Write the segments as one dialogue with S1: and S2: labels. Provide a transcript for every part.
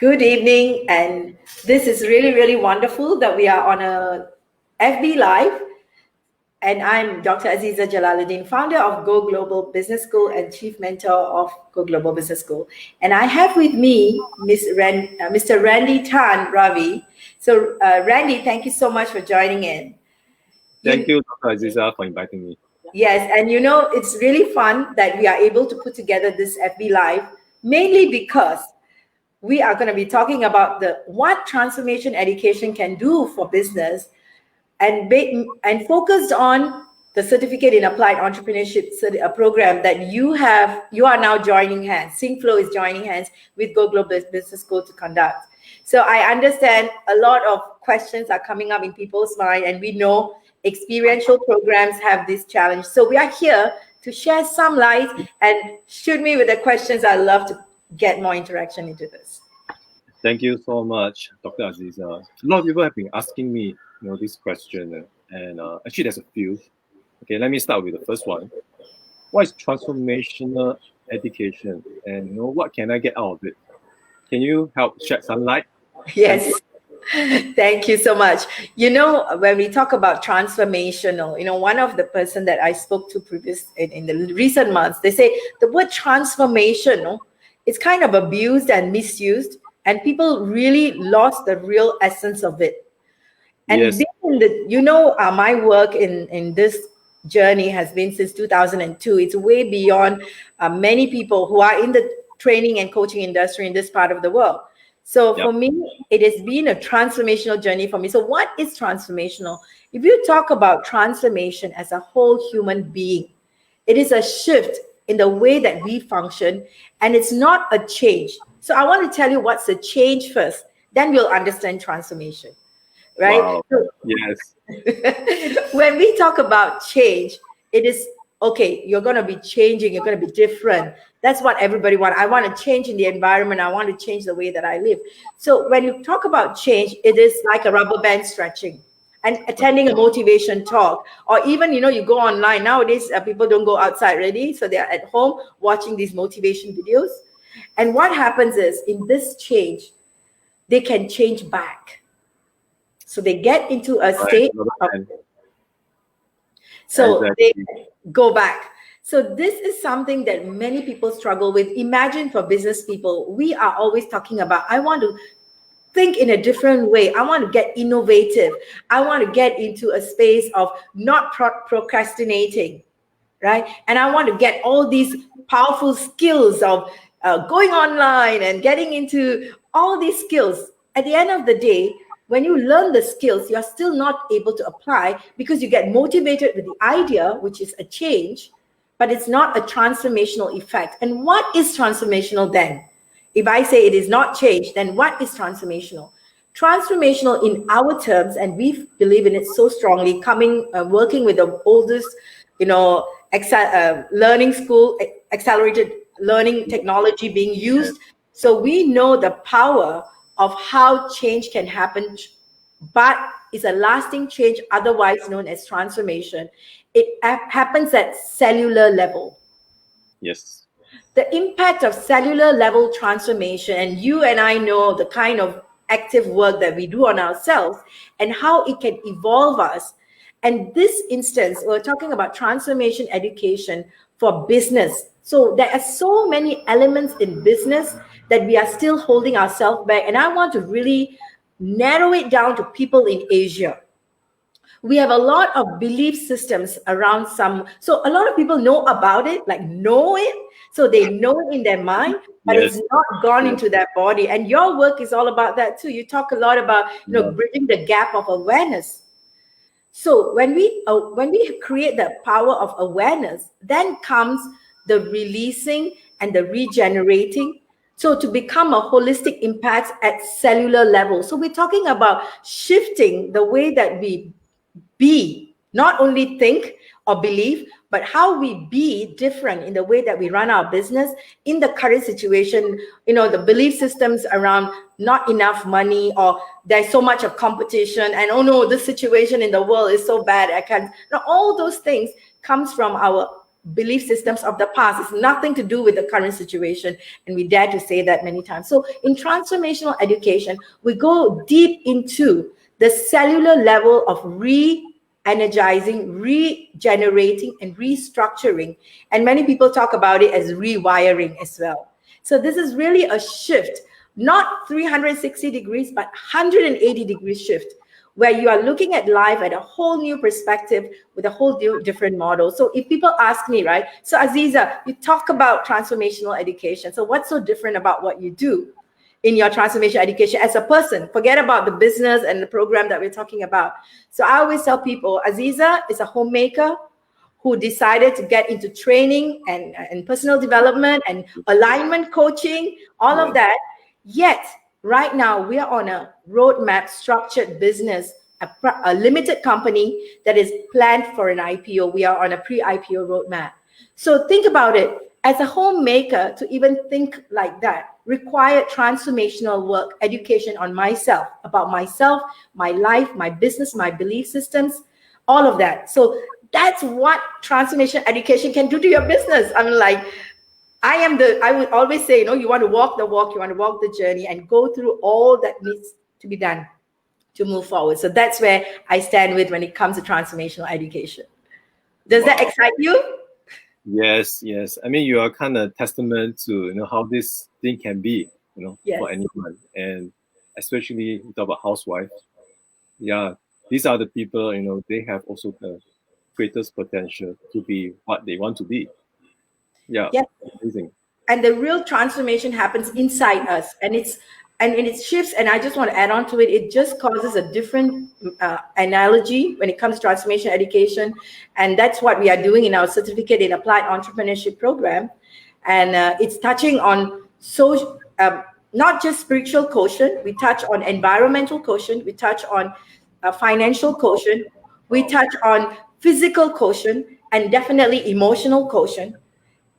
S1: Good evening, and this is really, really wonderful that we are on a FB Live. And I'm Dr. Aziza Jalaluddin, founder of GoGLOBAL Business School and chief mentor of GoGLOBAL Business School. And I have with me Mr. Randy Tan Ravi. So, Randy, thank you so much for joining in.
S2: Thank you, Dr. Aziza, for inviting me.
S1: Yes, and it's really fun that we are able to put together this FB Live, mainly because we are going to be talking about what transformation education can do for business, and focused on the certificate in applied entrepreneurship program that you are now joining hands. SyncFlow is joining hands with GoGLOBAL Business School to conduct. So I understand a lot of questions are coming up in people's mind, and we know experiential programs have this challenge. So we are here to share some light, and shoot me with the questions. I'd love to get more interaction into this.
S2: Thank you so much, Dr. Aziza. A lot of people have been asking me, this question, and actually there's a few. Okay, let me start with the first one. What is transformational education, and what can I get out of it? Can you help shed some light?
S1: Yes. Thank you so much. When we talk about transformational, one of the person that I spoke to in the recent months, they say the word transformational, it's kind of abused and misused, and people really lost the real essence of it. And
S2: yes.
S1: My work in this journey has been since 2002. It's way beyond many people who are in the training and coaching industry in this part of the world. So for me, it has been a transformational journey for me. So what is transformational? If you talk about transformation as a whole human being, it is a shift in the way that we function, and it's not a change. So I want to tell you what's a change first, then we'll understand transformation, right?
S2: Wow.
S1: So,
S2: yes.
S1: When we talk about change, it is, okay, you're going to be changing, you're going to be different. That's what everybody wants. I want to change in the environment. I want to change the way that I live. So when you talk about change, it is like a rubber band stretching and attending a motivation talk, or even, you go online. Nowadays, people don't go outside already. So they're at home watching these motivation videos. And what happens is, in this change, they can change back. So they get into a state they go back. So this is something that many people struggle with. Imagine for business people, we are always talking about, I want to think in a different way. I want to get innovative. I want to get into a space of not procrastinating, right? And I want to get all these powerful skills of going online and getting into all these skills. At the end of the day, when you learn the skills, you're still not able to apply because you get motivated with the idea, which is a change, but it's not a transformational effect. And what is transformational then? If I say it is not change, then what is transformational? Transformational in our terms, and we believe in it so strongly, working with the oldest, learning school, accelerated learning technology being used. So we know the power of how change can happen, but it's a lasting change, otherwise known as transformation. It happens at cellular level.
S2: Yes.
S1: The impact of cellular level transformation, and you and I know the kind of active work that we do on ourselves and how it can evolve us. And this instance, we're talking about transformation education for business. So there are so many elements in business that we are still holding ourselves back. And I want to really narrow it down to people in Asia. We have a lot of belief systems around so a lot of people know about it, so they know it in their mind, but it's not gone into their body. And your work is all about that too. You talk a lot about, bridging the gap of awareness. So when we create the power of awareness, then comes the releasing and the regenerating. So to become a holistic impact at cellular level. So we're talking about shifting the way that we be, not only think or believe, but how we be different in the way that we run our business in the current situation. The belief systems around not enough money, or there's so much of competition, and oh no, this situation in the world is so bad, I can't. Now, all those things comes from our belief systems of the past. It's nothing to do with the current situation. And we dare to say that many times. So in transformational education, we go deep into the cellular level of re-energizing, regenerating, and restructuring. And many people talk about it as rewiring as well. So this is really a shift, not 360 degrees, but 180 degree shift, where you are looking at life at a whole new perspective with a whole different model. So if people ask me, right, so Aziza, you talk about transformational education. So what's so different about what you do in your transformational education as a person? Forget about the business and the program that we're talking about. So I always tell people, Aziza is a homemaker who decided to get into training and personal development and alignment coaching, all of that. Yet, right now, we are on a roadmap, structured business, a limited company that is planned for an IPO. We are on a pre-IPO roadmap. So think about it. As a homemaker, to even think like that required transformational work, education on myself, about myself, my life, my business, my belief systems, all of that. So that's what transformation education can do to your business. I mean, like, I would always say, you want to walk the walk, you want to walk the journey and go through all that needs to be done to move forward. So that's where I stand with when it comes to transformational education. Does that excite you?
S2: Yes. I mean, you are kind of testament to, how this thing can be,
S1: Yes.
S2: for anyone. And especially you talk about housewives. Yeah, these are the people, they have also the greatest potential to be what they want to be. Yeah,
S1: Yes.
S2: amazing.
S1: And the real transformation happens inside us, and it shifts. And I just want to add on to it. It just causes a different analogy when it comes to transformation education, and that's what we are doing in our certificate in applied entrepreneurship program. And it's touching on social, not just spiritual quotient. We touch on environmental quotient. We touch on financial quotient. We touch on physical quotient, and definitely emotional quotient,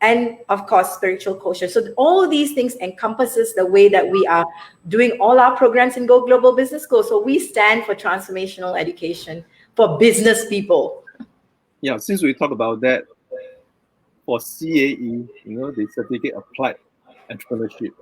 S1: and of course spiritual quotient. So all these things encompasses the way that we are doing all our programs in Go Global Business School. So we stand for transformational education for business people.
S2: Yeah, since we talk about that, for CAE, the certificate applied entrepreneurship.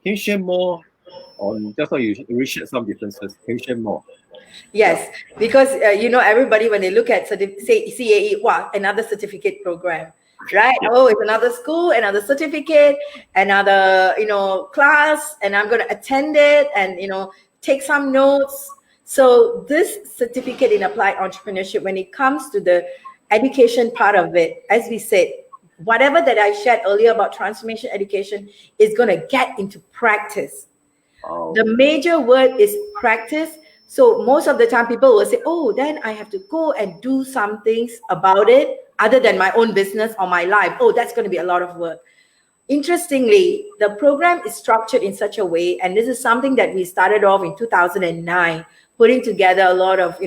S2: Can you share more on, just how you shared some differences? Can you share more?
S1: Yes, because everybody, when they look at say CAE, wow, another certificate program, right?
S2: Yeah.
S1: Oh, it's another school, another certificate, another class, and I'm going to attend it and take some notes. So this certificate in applied entrepreneurship, when it comes to the education part of it, as we said, whatever that I shared earlier about transformation education is going to get into practice.
S2: Wow.
S1: The major word is practice. So most of the time people will say, oh, then I have to go and do some things about it other than my own business or my life. Oh, that's going to be a lot of work. Interestingly, the program is structured in such a way, and this is something that we started off in 2009, putting together a lot of,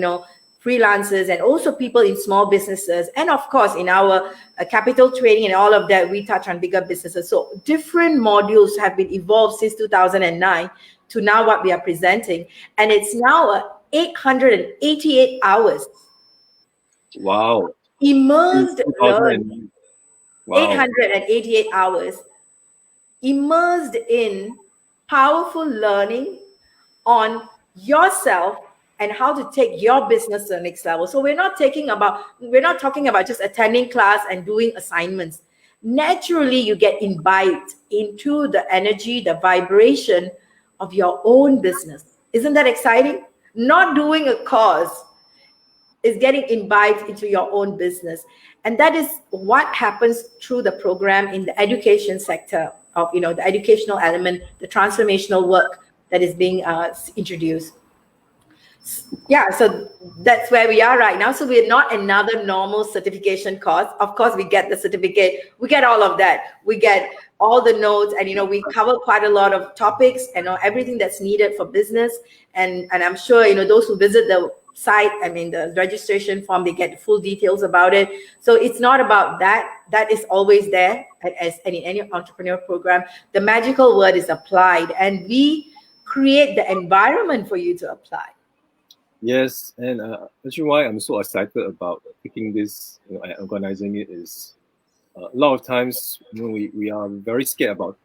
S1: freelancers and also people in small businesses. And of course, in our capital training and all of that, we touch on bigger businesses. So different modules have been evolved since 2009 to now what we are presenting. And it's now 888 hours.
S2: Wow.
S1: Immersed learning.
S2: Wow.
S1: 888 hours. Immersed in powerful learning on yourself and how to take your business to the next level. So we're not talking about just attending class and doing assignments. Naturally, you get imbibed into the energy, the vibration of your own business. Isn't that exciting? Not doing a course is getting imbibed into your own business. And that is what happens through the program in the education sector of, the educational element, the transformational work that is being introduced. Yeah, so that's where we are right now. So we're not another normal certification course. Of course, we get the certificate. We get all of that. We get all the notes, and we cover quite a lot of topics and everything that's needed for business. And I'm sure those who visit the site, the registration form, they get full details about it. So it's not about that. That is always there as in any entrepreneur program. The magical word is applied, and we create the environment for you to apply.
S2: Yes, and actually, why I'm so excited about taking this, and organizing it is a lot of times, we are very scared about,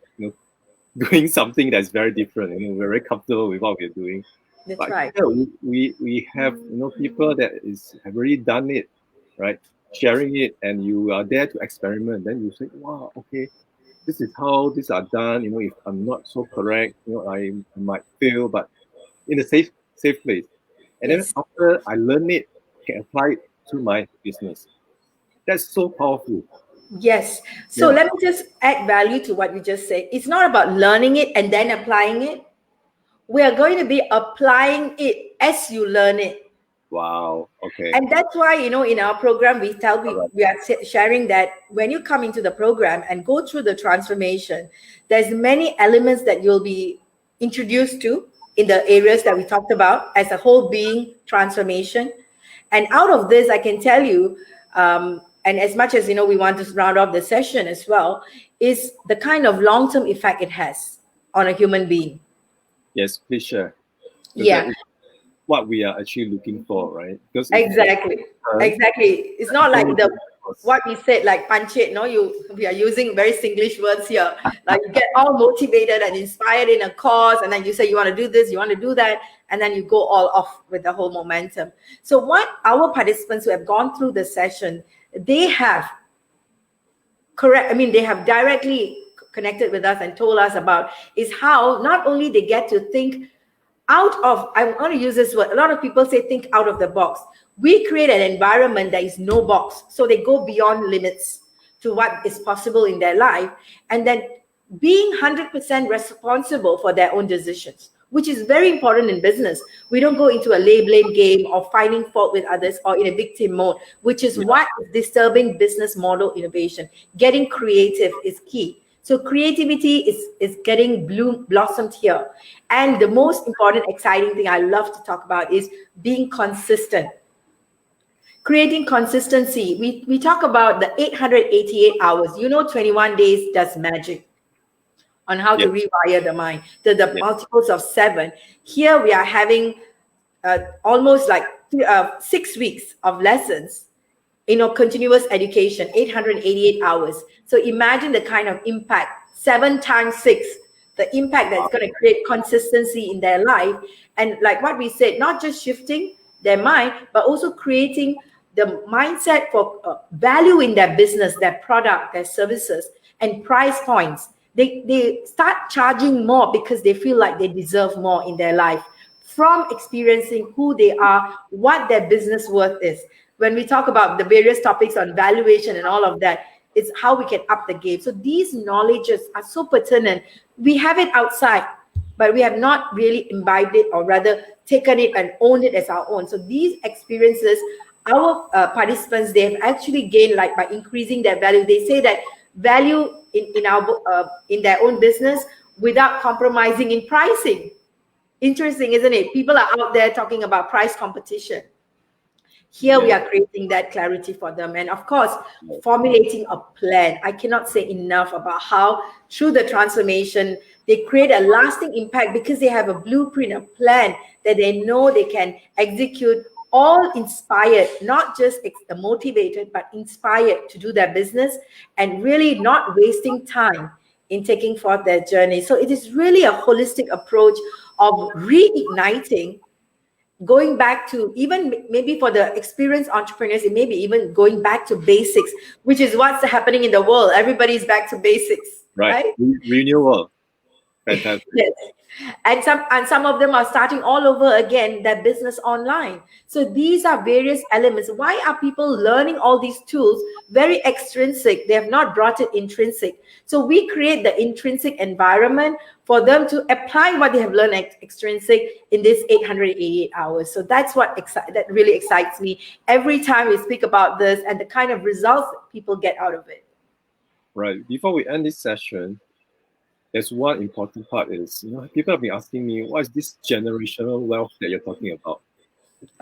S2: doing something that's very different. We're very comfortable with what we're doing.
S1: That's
S2: But
S1: right.
S2: here we have, people that have already done it, right? Sharing it, and you are there to experiment. Then you say, wow, okay, this is how these are done. If I'm not so correct, I might fail, but in a safe place. And then
S1: Yes.
S2: after I learn it, I can apply it to my business. That's so powerful.
S1: Yes. So
S2: Yeah.
S1: let me just add value to what you just said. It's not about learning it and then applying it. We are going to be applying it as you learn it.
S2: Wow. Okay.
S1: And that's why, in our program, we tell
S2: All right.
S1: we are sharing that when you come into the program and go through the transformation, there's many elements that you'll be introduced to in the areas that we talked about as a whole being transformation. And out of this, I can tell you, and as much as we want to round off the session as well, is the kind of long-term effect it has on a human being.
S2: Yes, please share. Because that
S1: Yeah.
S2: is what we are actually looking for, right? Because if we
S1: Exactly.
S2: learn,
S1: Exactly. It's not
S2: then
S1: like
S2: we
S1: the
S2: can focus.
S1: what we said, like punch it. No, we are using very Singlish words here. Like you get all motivated and inspired in a cause, and then you say you want to do this, you want to do that, and then you go all off with the whole momentum. So what our participants who have gone through the session, they have correct, I mean, they have directly connected with us and told us about is how not only they get to think out of, I want to use this word, a lot of people say think out of the box. We create an environment that is no box, so they go beyond limits to what is possible in their life, and then being 100% responsible for their own decisions, which is very important in business. We don't go into a blame game or finding fault with others or in a victim mode, which is
S2: Yeah.
S1: what is disturbing business model innovation. Getting creative is key. So creativity is getting blossomed here. And the most important, exciting thing I love to talk about is being consistent. Creating consistency. We talk about the 888 hours. 21 days does magic on how to
S2: Yes.
S1: rewire the mind. The
S2: Yes.
S1: multiples of 7. Here we are having almost like 6 weeks of lessons, continuous education, 888 hours. So imagine the kind of impact, 7 times 6, the impact that's
S2: Wow.
S1: going to create consistency in their life. And like what we said, not just shifting their mind, but also creating the mindset for value in their business, their product, their services, and price points. They start charging more because they feel like they deserve more in their life from experiencing who they are, what their business worth is. When we talk about the various topics on valuation and all of that, it's how we can up the game. So these knowledges are so pertinent. We have it outside, but we have not really imbibed it, or rather taken it and owned it as our own. So these experiences, our participants, they have actually gained, like by increasing their value. They say that value in their own business without compromising in pricing. Interesting, isn't it? People are out there talking about price competition. Here we
S2: Yes.
S1: are creating that clarity for them. And of course, formulating a plan. I cannot say enough about how through the transformation, they create a lasting impact because they have a blueprint, a plan that they know they can execute, all inspired, not just motivated, but inspired to do their business and really not wasting time in taking forth their journey. So it is really a holistic approach of reigniting, going back to, even maybe for the experienced entrepreneurs, it may be even going back to basics, which is what's happening in the world. Everybody's back to basics,
S2: Right.
S1: right?
S2: Renewal. Fantastic.
S1: Yes. And some of them are starting all over again their business online. So these are various elements. Why are people learning all these tools? Very extrinsic. They have not brought it intrinsic. So we create the intrinsic environment for them to apply what they have learned extrinsic in this 888 hours. So that's what that really excites me every time we speak about this and the kind of results that people get out of it.
S2: Right. Before we end this session, there's one important part is, people have been asking me, what is this generational wealth that you're talking about?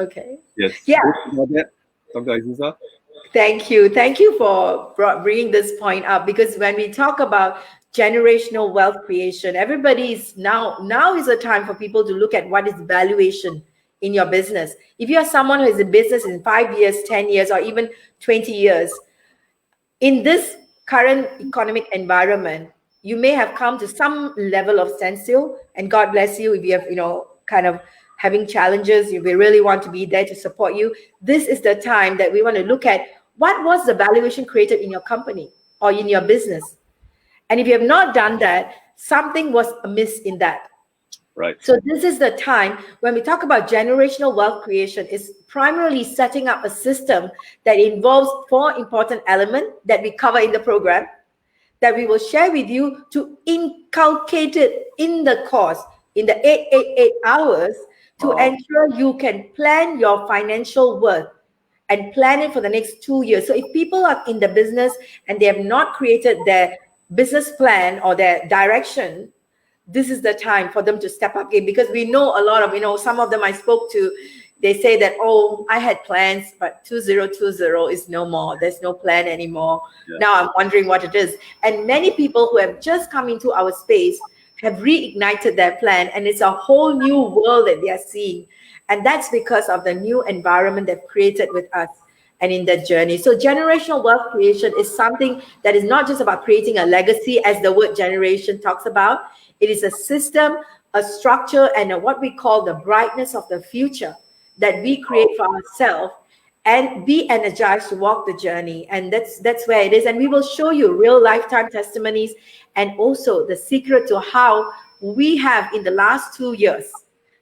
S1: Okay.
S2: Yes.
S1: Yeah.
S2: About that, Dr. Aziza?
S1: Thank you. Thank you for bringing this point up, because when we talk about generational wealth creation, everybody's now is a time for people to look at what is valuation in your business. If you are someone who is in business in 5 years, 10 years, or even 20 years, in this current economic environment, you may have come to some level of standstill, and God bless you if you have, kind of having challenges, if we really want to be there to support you. This is the time that we want to look at what was the valuation created in your company or in your business. And if you have not done that, something was amiss in that.
S2: Right.
S1: So this is the time when we talk about generational wealth creation, is primarily setting up a system that involves 4 important elements that we cover in the program, that we will share with you to inculcate it in the course, in the 888 hours, to ensure you can plan your financial worth and plan it for the next 2 years. So if people are in the business and they have not created their business plan or their direction, this is the time for them to step up again, because we know a lot of, some of them I spoke to, they say that, oh, I had plans, but 2020 is no more. There's no plan anymore. Yeah. Now I'm wondering what it is. And many people who have just come into our space have reignited their plan, and it's a whole new world that they are seeing. And that's because of the new environment they've created with us and in that journey. So generational wealth creation is something that is not just about creating a legacy, as the word generation talks about. It is a system, a structure, and what we call the brightness of the future that we create for ourselves, and be energized to walk the journey. And that's where it is. And we will show you real lifetime testimonies, and also the secret to how we have, in the last 2 years,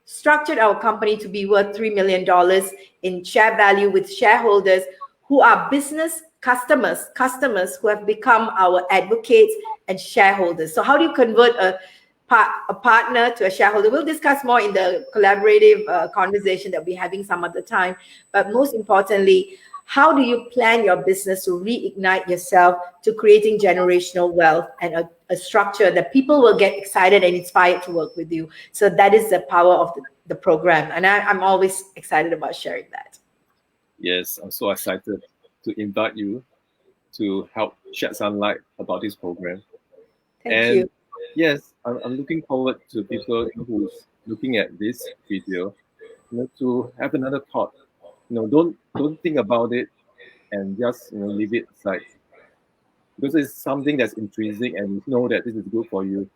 S1: structured our company to be worth $3 million in share value with shareholders who are business customers who have become our advocates and shareholders. So how do you convert a partner to a shareholder? We'll discuss more in the collaborative conversation that we're having some other time. But most importantly, how do you plan your business to reignite yourself to creating generational wealth and a structure that people will get excited and inspired to work with you? So that is the power of the program. And I'm always excited about sharing that.
S2: Yes, I'm so excited to invite you to help shed some light about this program.
S1: Thank you.
S2: Yes, I'm looking forward to people who's looking at this video, to have another thought. Don't think about it and just leave it aside, because it's something that's intrinsic, and you know that this is good for you.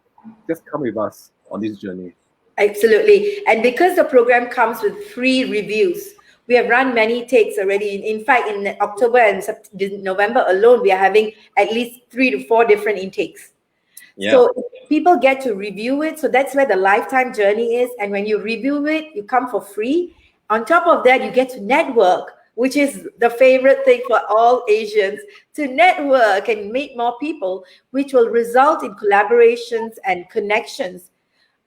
S2: Just come with us on this journey.
S1: Absolutely. And because the program comes with free reviews, we have run many takes already. In fact, in October and November alone, we are having at least 3 to 4 different intakes. Yeah. So people get to review it. So that's where the lifetime journey is. And when you review it, you come for free. On top of that, you get to network, which is the favorite thing for all Asians, to network and meet more people, which will result in collaborations and connections.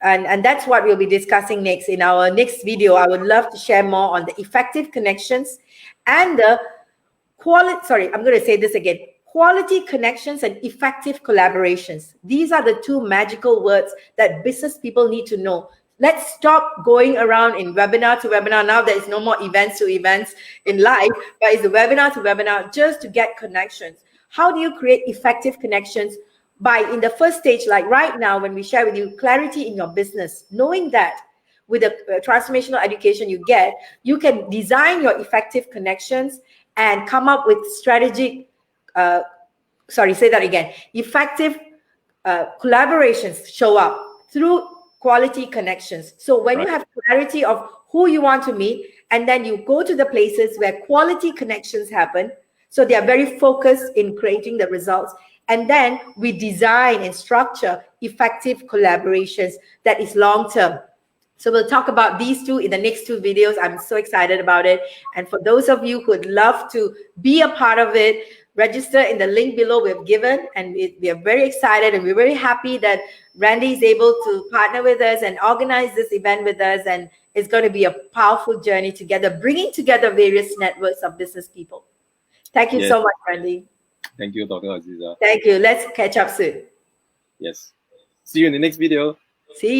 S1: And that's what we'll be discussing next. In our next video, I would love to share more on the effective connections and the quality. Sorry, I'm going to say this again. Quality connections and effective collaborations. These are the 2 magical words that business people need to know. Let's stop going around in webinar to webinar. Now there is no more events to events in life, but it's a webinar to webinar just to get connections. How do you create effective connections? By, in the first stage, like right now, when we share with you clarity in your business, knowing that with the transformational education you get, you can design your effective connections and come up with strategic, effective collaborations show up through quality connections. So when you have clarity of who you want to meet, and then you go to the places where quality connections happen, so they are very focused in creating the results. And then we design and structure effective collaborations that is long-term. So we'll talk about these 2 in the next 2 videos. I'm so excited about it. And for those of you who would love to be a part of it, register in the link below we've given. And we are very excited, and we're very happy that Randy is able to partner with us and organize this event with us. And it's going to be a powerful journey together, bringing together various networks of business people. Thank you so much, Randy.
S2: Thank you, Dr. Aziza.
S1: Thank you. Let's catch up soon.
S2: Yes. See you in the next video.
S1: See you.